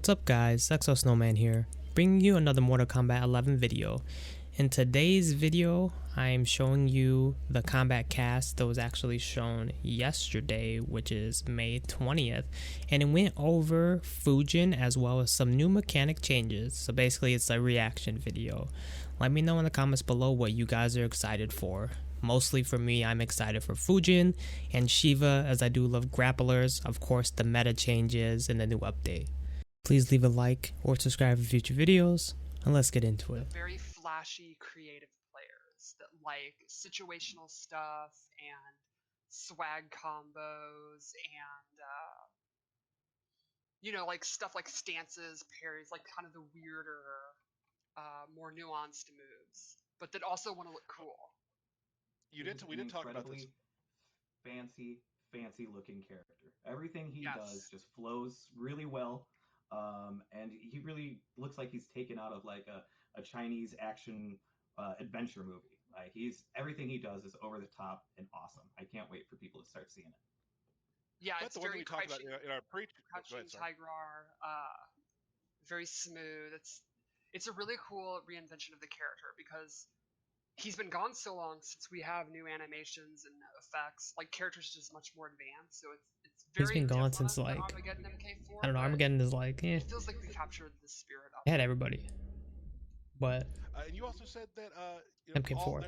What's up guys, XoSnowman here, bringing you another Mortal Kombat 11 video. In today's video, I'm showing you the combat cast that was actually shown yesterday, which is May 20th, and it went over Fujin as well as some new mechanic changes. So basically it's a reaction video. Let me know in the comments below what you guys are excited for. Mostly for me, I'm excited for Fujin and Shiva, as I do love grapplers, of course the meta changes and the new update. Please leave a like or subscribe for future videos, and let's get into it. Very flashy, creative players that like situational stuff and swag combos and, like stuff like stances, parries, like kind of the weirder, more nuanced moves, but that also want to look cool. We did talk about this. Fancy looking character. Everything he does just flows really well. And he really looks like he's taken out of like a Chinese action adventure movie. Like everything he does is over the top and awesome. I can't wait for people to start seeing it. Yeah, but it's the one very we talked about in our crouching Tigrar, very smooth. It's a really cool reinvention of the character because he's been gone so long since we have new animations and effects. Like characters just much more advanced, so it's very. He's been gone since like Armageddon MK4, I don't know. Armageddon is like It feels like we captured the spirit of it had everybody, but and you also said that MK4.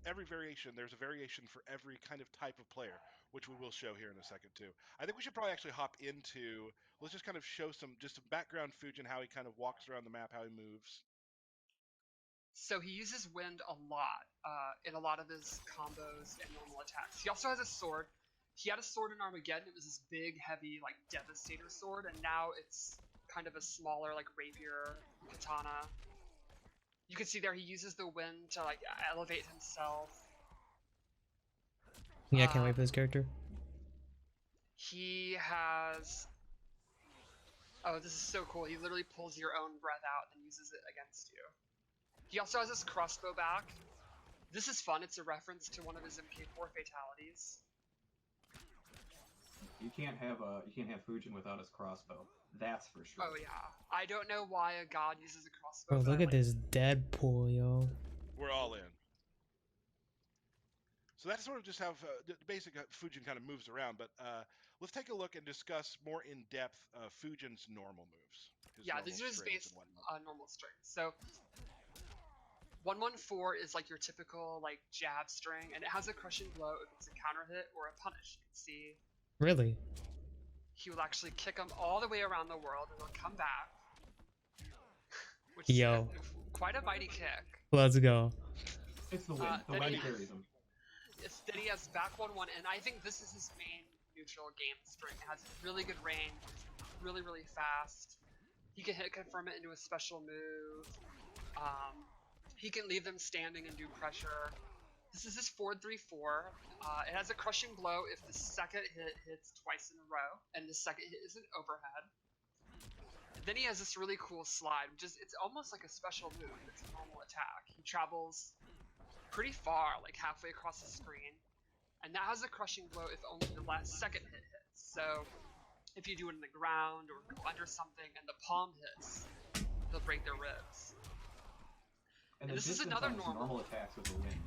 Every variation, there's a variation for every kind of type of player, which we will show here in a second too. I think we should probably actually hop into. Let's just kind of show some background Fujin, how he kind of walks around the map, how he moves. So he uses wind a lot in a lot of his combos and normal attacks. He also has a sword. He had a sword in Armageddon. It was this big, heavy, like Devastator sword, and now it's kind of a smaller, like rapier katana. You can see there he uses the wind to like elevate himself. Yeah, I can't wait for this character. He has. Oh, this is so cool. He literally pulls your own breath out and uses it against you. He also has his crossbow back. This is fun. It's a reference to one of his MK4 fatalities. You can't have Fujin without his crossbow. That's for sure. Oh yeah. I don't know why a god uses a crossbow. Bro, look at this Deadpool, yo. We're all in. So that's sort of just how the basic Fujin kind of moves around, but let's take a look and discuss more in depth Fujin's normal moves. Yeah, these are his base normal strings. So 114 is like your typical like jab string, and it has a crushing blow if it's a counter hit or a punish. You can see. Really? He will actually kick him all the way around the world, and he'll come back. Which is quite a mighty kick. Let's go. It's the wind. The mighty carries him. Then he has back 1-1, and I think this is his main neutral game string. It has really good range, really fast. He can hit confirm it into a special move. He can leave them standing and do pressure. This is his 4-3-4. It has a crushing blow if the second hit hits twice in a row, and the second hit is an overhead. Then he has this really cool slide, which is it's almost like a special move. It's a normal attack. He travels pretty far, like halfway across the screen, and that has a crushing blow if only the last second hit hits. So if you do it in the ground or go under something and the palm hits, they'll break their ribs. And this is another normal attacks with the wind.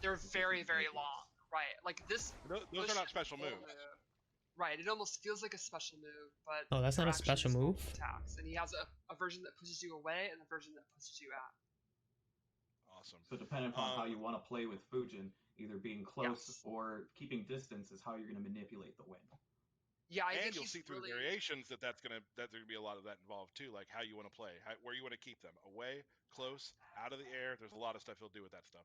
They're very long, right? Like this. Those are not special moves. Right, it almost feels like a special move, but oh, that's not a special move. Attacks, and he has a version that pushes you away and a version that pushes you out. Awesome. So depending upon how you want to play with Fujin, either being close or keeping distance is how you're going to manipulate the wind. Yeah, and you'll see through the variations that there's gonna be a lot of that involved too, like how you want to play, where you want to keep them, away, close, out of the air. There's a lot of stuff he'll do with that stuff.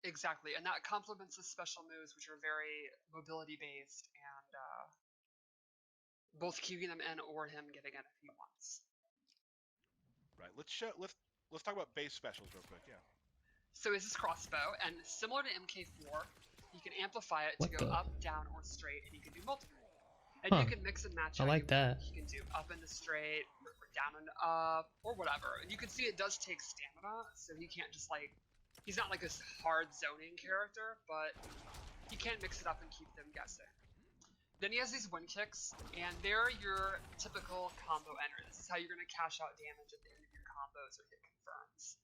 Exactly, and that complements the special moves, which are very mobility based and both keeping them in or him getting in if he wants. Right. Let's talk about base specials real quick. Yeah. So is his crossbow, and similar to MK4, you can amplify it to go up, down, or straight, and you can do multiple. And you can mix and match. I like that. You can do up and straight, or down and up, or whatever. And you can see it does take stamina, so he can't just like, he's not like a hard zoning character, but he can mix it up and keep them guessing. Then he has these wind kicks, and they're your typical combo ender. This is how you're going to cash out damage at the end of your combos or hit confirms.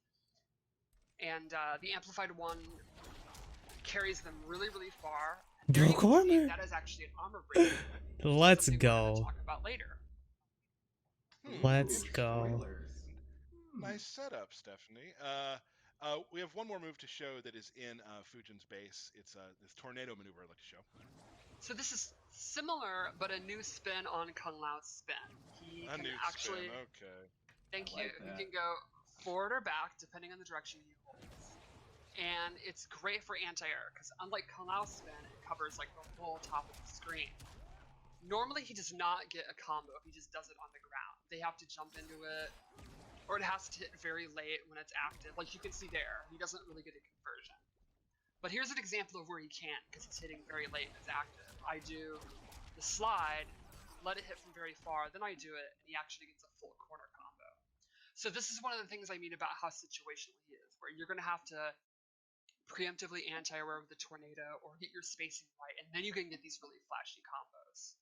And the amplified one carries them really, really far. Broke armor. That is actually an armor break. Let's go. Talk about later. Let's go. Nice setup, Stephanie. We have one more move to show that is in Fujin's base. It's this tornado maneuver I'd like to show. So this is similar, but a new spin on Kung Lao's spin. He can actually. Spin. Okay. Thank you. He can go forward or back depending on the direction he holds. And it's great for anti-air because unlike Kung Lao's spin, it covers like the whole top of the screen. Normally he does not get a combo if he just does it on the ground. They have to jump into it, or it has to hit very late when it's active. Like you can see there, he doesn't really get a conversion. But here's an example of where he can, because it's hitting very late and it's active. I do the slide, let it hit from very far, then I do it, and he actually gets a full corner combo. So this is one of the things I mean about how situational he is, where you're going to have to preemptively anti-air with the tornado or get your spacing right, and then you can get these really flashy combos.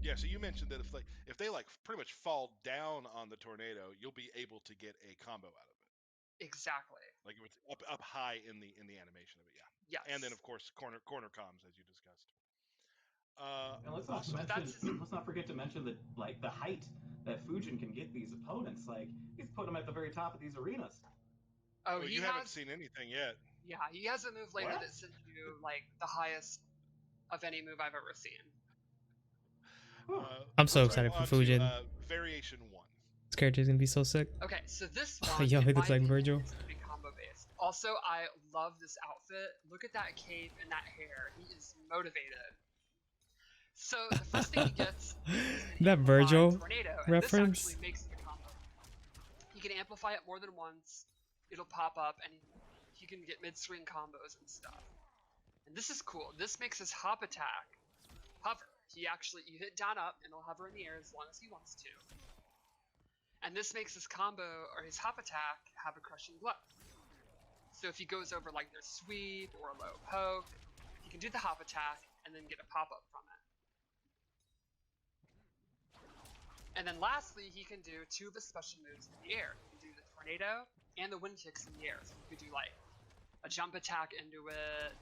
Yeah, so you mentioned that if they pretty much fall down on the tornado, you'll be able to get a combo out of it. Exactly. Like if it's up high in the animation of it, yeah. Yes. And then of course corner comms as you discussed. And let's not forget to mention that the height that Fujin can get these opponents. Like he's put them at the very top of these arenas. Oh, you haven't seen anything yet. Yeah, he has a move later that sends you like the highest of any move I've ever seen. I'm so excited for Fujin. Variation 1. This character is gonna be so sick. Okay, so this one. Yo, he looks like Virgil. It's gonna be combo based. Also, I love this outfit. Look at that cape and that hair. He is motivated. So the first thing he gets is that Virgil tornado, reference. This actually makes it a combo. He can amplify it more than once. It'll pop up, and he can get mid-swing combos and stuff. And this is cool. This makes his hop attack hover. You hit down up, and he'll hover in the air as long as he wants to. And this makes his combo, or his hop attack, have a crushing blow. So if he goes over like their sweep or a low poke, he can do the hop attack and then get a pop-up from it. And then lastly, he can do 2 of his special moves in the air. He can do the tornado and the wind kicks in the air. So he could do like a jump attack into it.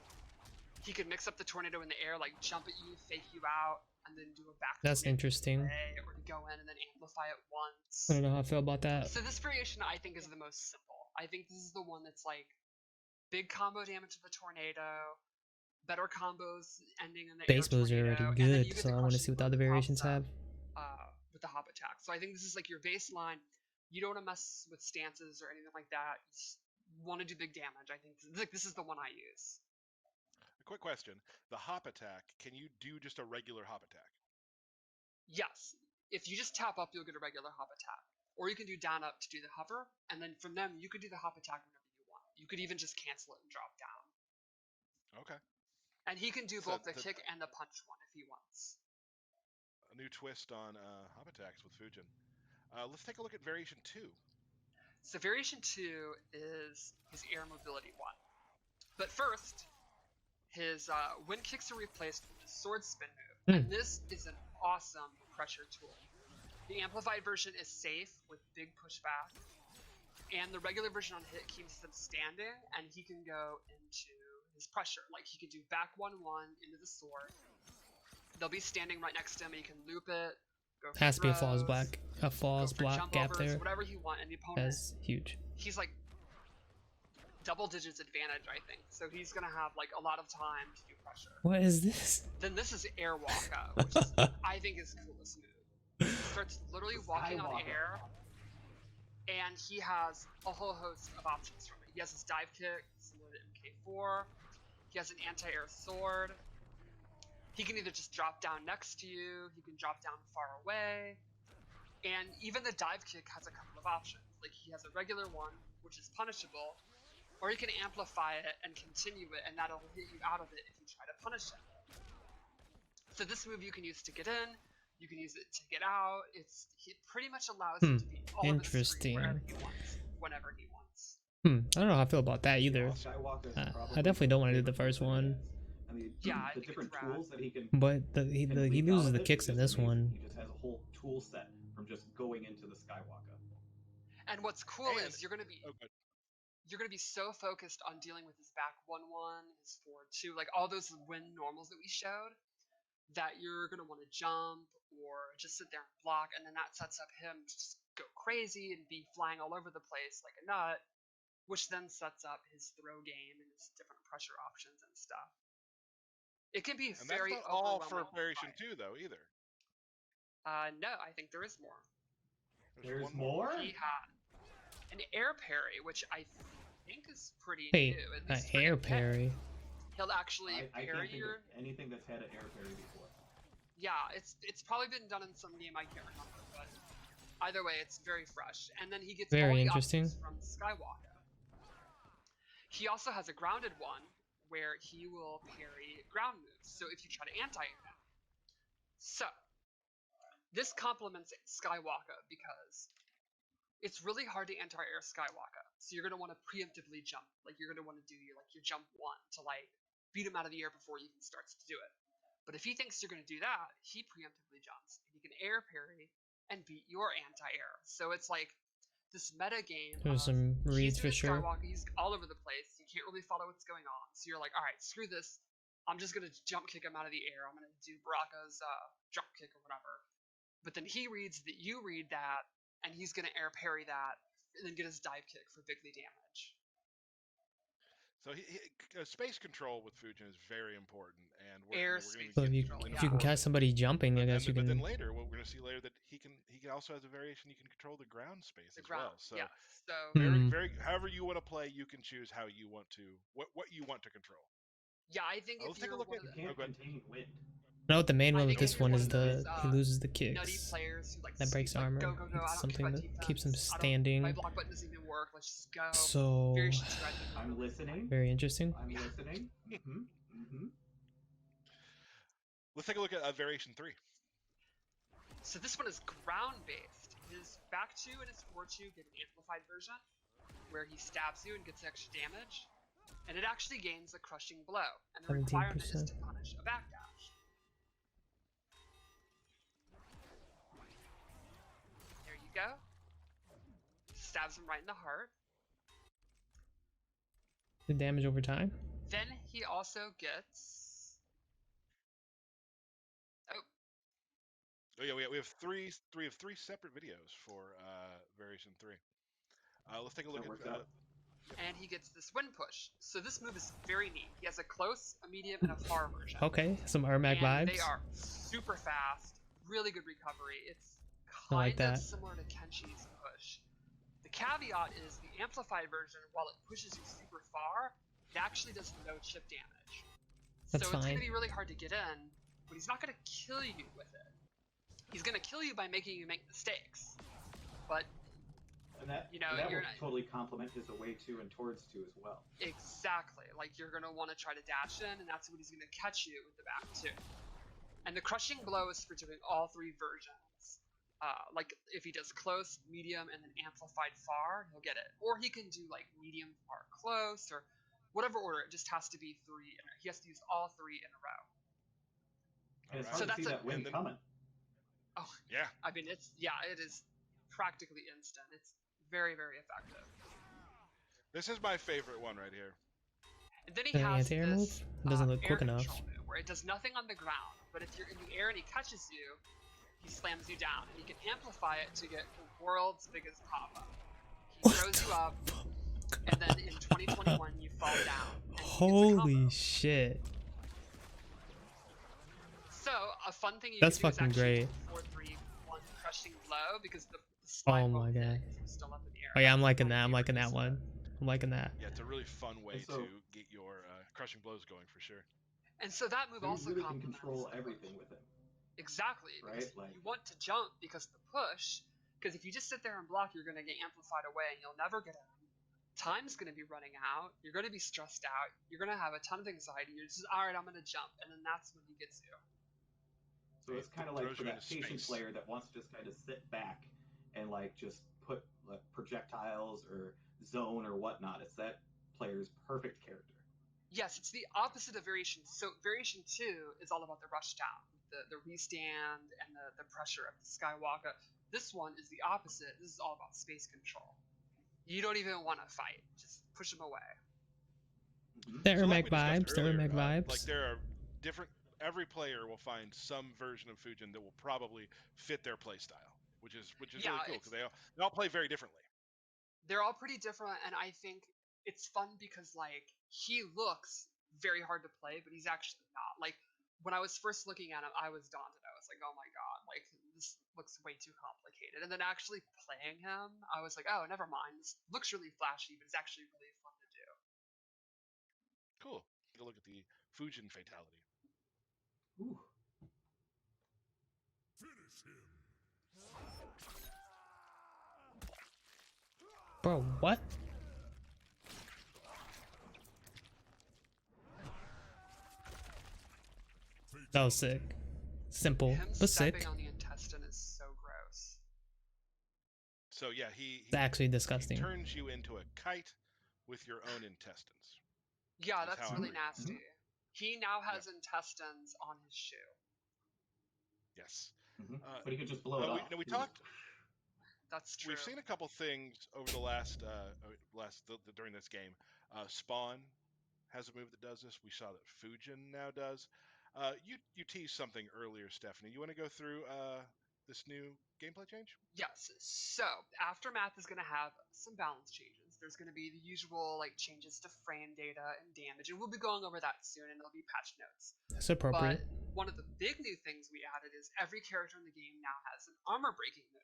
He could mix up the tornado in the air, like jump at you, fake you out, and then do a back. That's interesting. Or to go in and then amplify it once. I don't know how I feel about that. So this variation I think is the most simple. I think this is the one that's like big combo damage to the tornado, better combos ending in the base moves are already good, so I want to see what the other variations have. With the hop attack. So I think this is like your baseline. You don't want to mess with stances or anything like that. You just want to do big damage. I think this is the one I use. A quick question. The hop attack, can you do just a regular hop attack? Yes. If you just tap up, you'll get a regular hop attack. Or you can do down up to do the hover, and then from them, you could do the hop attack whenever you want. You could even just cancel it and drop down. Okay. And he can do both the kick and the punch one if he wants. A new twist on hop attacks with Fujin. Let's take a look at Variation 2. So Variation 2 is his air mobility one. But first, his wind kicks are replaced with his sword spin move. And this is an awesome pressure tool. The amplified version is safe with big pushback. And the regular version on hit keeps them standing, and he can go into his pressure. Like he can do back 1-1 into the sword. They'll be standing right next to him, and he can loop it. Go for Has to be a throws, falls block gap there. Whatever you want, and the opponent. That's huge. He's like double digits advantage, I think. So he's gonna have like a lot of time to do pressure. What is this? Then this is air walk up, which is, I think is the coolest move. He starts literally walking on air, and he has a whole host of options from it. He has his dive kick, similar to MK4. He has an anti-air sword. He can either just drop down next to you, he can drop down far away, and even the dive kick has a couple of options. Like he has a regular one, which is punishable, or he can amplify it and continue it, and that'll hit you out of it if you try to punish it. So this move you can use to get in, you can use it to get out. It pretty much allows you to be all interesting. Wherever he wants, whenever he wants. I don't know how I feel about that either. I definitely don't want to do the first one. And I the think it's different rad. tools that he can But he he leak out loses of the it kicks is in just this amazing. one. He just has a whole tool set from just going into the Skywalker. And what's cool And is you're gonna be so focused on dealing with his back 1-1, his forward 2, like all those win normals that we showed, that you're gonna want to jump or just sit there and block, and then that sets up him to just go crazy and be flying all over the place like a nut, which then sets up his throw game and his different pressure options and stuff. It can be and that's very not all for overwhelming. variation 2 though either. No, I think there is more. There's There's one more. more? He had an air parry, which I think is pretty Wait, new. At a least for air him. parry. He'll actually I parry can't think your. of anything that's had an air parry before. Yeah, it's probably been done in some game I can't remember, but either way, it's very fresh. And then he gets all Very the interesting. options from Skywalker. He also has a grounded one where he will parry ground moves. So if you try to anti-air him, so this complements Skywalker because it's really hard to anti-air Skywalker. So you're gonna want to preemptively jump, like you're gonna want to do your jump 1 to like beat him out of the air before he even starts to do it. But if he thinks you're gonna do that, he preemptively jumps and he can air parry and beat your anti-air. So it's like this meta game. There's some reads He's for doing sure. Skywalker, he's all over the place. You can't really follow what's going on. So you're like, all right, screw this. I'm just gonna jump kick him out of the air. I'm gonna do Baraka's jump kick or whatever. But then he reads that you read that, and he's gonna air parry that, and then get his dive kick for bigly damage. So space control with Fujin is very important, and we're Air going to space So get control, if you can yeah. catch somebody jumping, I guess you but then can. later, what we're going to see later that he also has a variation. You can control the ground space The as ground, well. So yes. So very however you want to play, you can choose how you want to what you want to control. yeah, I think if Let's take you're a look one at. of the, You can't contain wind. No, the main I one with think if this you're one one is of those he loses the nutty kicks. players who like That breaks like, armor. go go go. It's I don't something care about that defense. keeps him My standing. block button doesn't even work. Let's just go. So Variation 2, I think, is I'm really listening. very interesting. I'm listening. Let's take a look at variation 3. So this one is ground based. His back 2 and his forward 2 get an amplified version, where he stabs you and gets extra damage, and it actually gains a crushing blow, and the requirement is 17%. to punish a backdash. There you go. Stabs him right in the heart. The damage over time. Then he also gets. Oh yeah, we have three separate videos for variation 3. Let's take a look at. And he gets this wind push. So this move is very neat. He has a close, a medium, and a far version. Okay, some Ermac vibes. They are super fast, really good recovery. It's I like kind of that. similar to Kenshi's push. The caveat is the amplified version, while it pushes you super far, it actually does no chip damage. That's so fine. It's going to be really hard to get in, but he's not going to kill you with it. He's going to kill you by making you make mistakes. But and that will totally complement his away 2 and towards 2 as well. Exactly. Like you're going to want to try to dash in, and that's what he's going to catch you with the back 2. And the crushing blow is for doing all 3 versions. Like if he does close, medium, and then amplified far, he'll get it. Or he can do like medium, far, close, or whatever order. It just has to be 3. He has to use all 3 in a row. And it's hard to see that wind coming. Oh yeah. I mean, it is practically instant. It's very, very effective. This is my favorite one right here. And then he has anti-air move? It doesn't look quick enough. Move, where it does nothing on the ground, but if you're in the air and he catches you, he slams you down, and he can amplify it to get the world's biggest pop-up. He throws you up, and then in 2021 you fall down. Holy shit. So, a fun thing you That's can do fucking is actually great. 4-3-1 crushing blow, because the slide won't hit if you're still up in the air. Oh yeah, I'm liking that. I'm liking that one. I'm liking that. Yeah, it's a really fun way to get your crushing blows going for sure. And so that move also really can control everything with it. Exactly, because right? you want to jump because the push, because if you just sit there and block, you're going to get amplified away and you'll never get in. Time's going to be running out. You're going to be stressed out. You're going to have a ton of anxiety. You're just, all right, I'm going to jump, and then that's when he gets you. So it's kind of like for that patient player that wants to just kind of sit back and like just put like projectiles or zone or whatnot. It's that player's perfect character. Yes, it's the opposite of variation. So variation 2 is all about the rush down, the restand and the pressure of the Skywalker. This one is the opposite. This is all about space control. You don't even want to fight. Just push them away. So like we discussed vibes. earlier, Dermac like vibes. there are different. Every player will find some version of Fujin that will probably fit their play style, which is Yeah, really cool because they all play very differently. they're all pretty different, and I think it's fun because like he looks very hard to play, but he's actually not. Like when I was first looking at him, I was daunted. I was like, oh my god, like this looks way too complicated. And then actually playing him, I was like, oh, never mind. This looks really flashy, but it's actually really fun to do. Cool. Take a look at the Fujin fatality. Ooh. Bro, what? That was sick. Simple, Him but stepping sick. on the intestine is so gross. So yeah, It's actually he disgusting. turns you into a kite with your own intestines. Yeah, That's that's how I really read it. nasty. He now has intestines on his shoe. Yes. But he could just blow it off. We talked. That's true. We've seen a couple things over the last during this game. Spawn has a move that does this. We saw that Fujin now does. You teased something earlier, Stephanie. You want to go through this new gameplay change? Yes. So Aftermath is going to have some balance changes. There's going to be the usual like changes to frame data and damage, and we'll be going over that soon, and there'll be patch notes. That's appropriate. But one of the big new things we added is every character in the game now has an armor breaking move.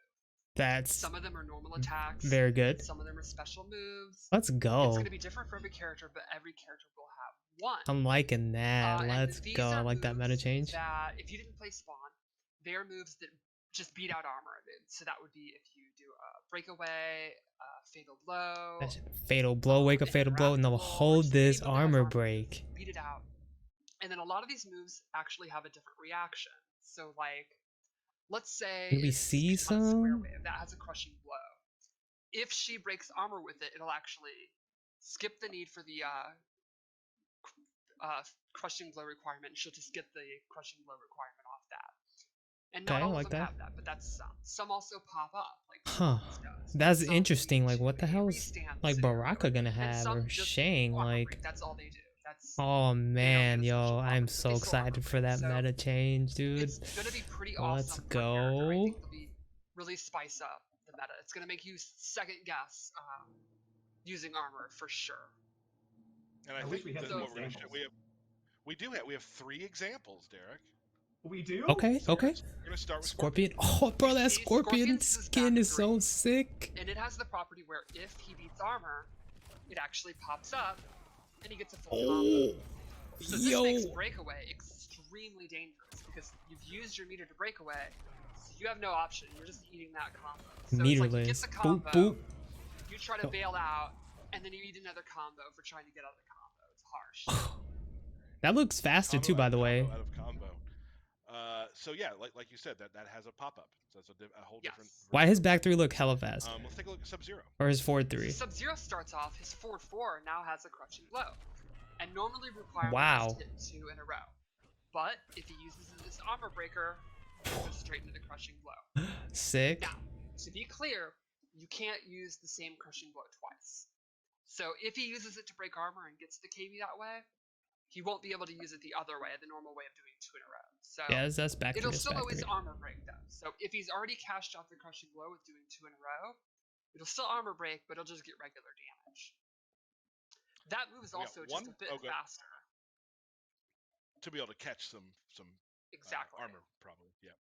That's Some of them are normal attacks. very good. Some of them are special moves. Let's go. It's going to be different for every character, but every character will have one. I'm liking that. Let's go. I like that meta change. That if you didn't play Spawn, they are moves that just beat out armor. So that would be if you do a breakaway, fatal blow, fatal blow, wake up, fatal blow, and they'll hold this armor break. Beat it out. And then a lot of these moves actually have a different reaction. So like, let's say can we see some square wave that has a crushing blow. If she breaks armor with it, it'll actually skip the need for the crushing blow requirement. She'll just get the crushing blow requirement off that. And not all of them have that, but that's some. Some also pop up, like that's interesting. Like, what the hell is like Baraka gonna have or Shang? Like, that's all they do. That's oh man, yo, I'm so excited for that meta change, dude. It's gonna be pretty awesome. Let's go. I think it'll be really spice up the meta. It's gonna make you second guess using armor for sure. And I think we have we have 3 examples, Derek. We do? Okay. We're gonna start with Scorpion. Oh, bro, that Scorpion skin is so sick. And it has the property where if he beats armor, it actually pops up, and he gets a full combo. So this makes breakaway extremely dangerous because you've used your meter to break away, so you have no option. You're just eating that combo. So Meterless. It's like you get the combo, boop. You try to bail out, and then you eat another combo for trying to get out of the combo. It's harsh. That looks faster too, by the way. Out of combo. So yeah, like you said, that has a pop-up. So that's a whole different. Why his back 3 look hella fast? Let's take a look at Sub-Zero. Or his forward 3. Sub-Zero starts off, his forward 4 now has a crushing blow. And normally requires to hit 2 in a row. But if he uses this armor breaker, he goes straight into the crushing blow. Sick. Now, to be clear, you can't use the same crushing blow twice. So if he uses it to break armor and gets the KB that way, he won't be able to use it the other way, the normal way of doing 2 in a row. So yeah, that's back 3. It'll still always armor break though. So if he's already cashed out the crushing blow with doing 2 in a row, it'll still armor break, but it'll just get regular damage. That move is also just a bit faster. To be able to catch some armor, probably, yeah.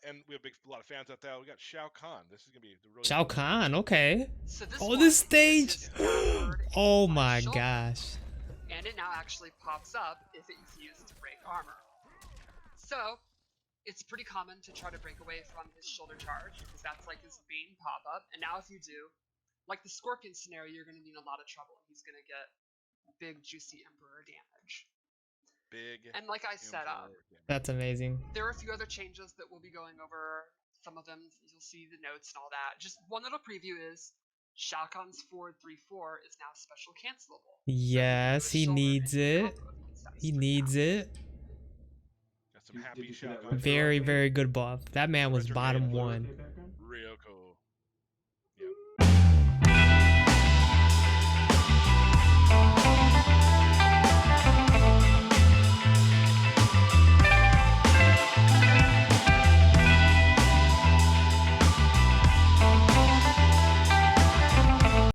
And we have a lot of fans out there. We got Shao Kahn. This is gonna be the really Shao Kahn. Okay. So this stage. Oh my gosh. And it now actually pops up if it's used to break armor. So it's pretty common to try to break away from his shoulder charge because that's like his main pop-up. And now if you do, like the Scorpion scenario, you're going to be in a lot of trouble. He's going to get big, juicy Emperor damage. And like I said, that's amazing. There are a few other changes that we'll be going over. Some of them, you'll see the notes and all that. Just one little preview is Shao Kahn's forward 3-4 is now special cancelable. Yes, he needs it. He needs it. Got some happy Did you see Shao that Kahn. retro Very, update? very good buff. That man was Retro bottom game. one.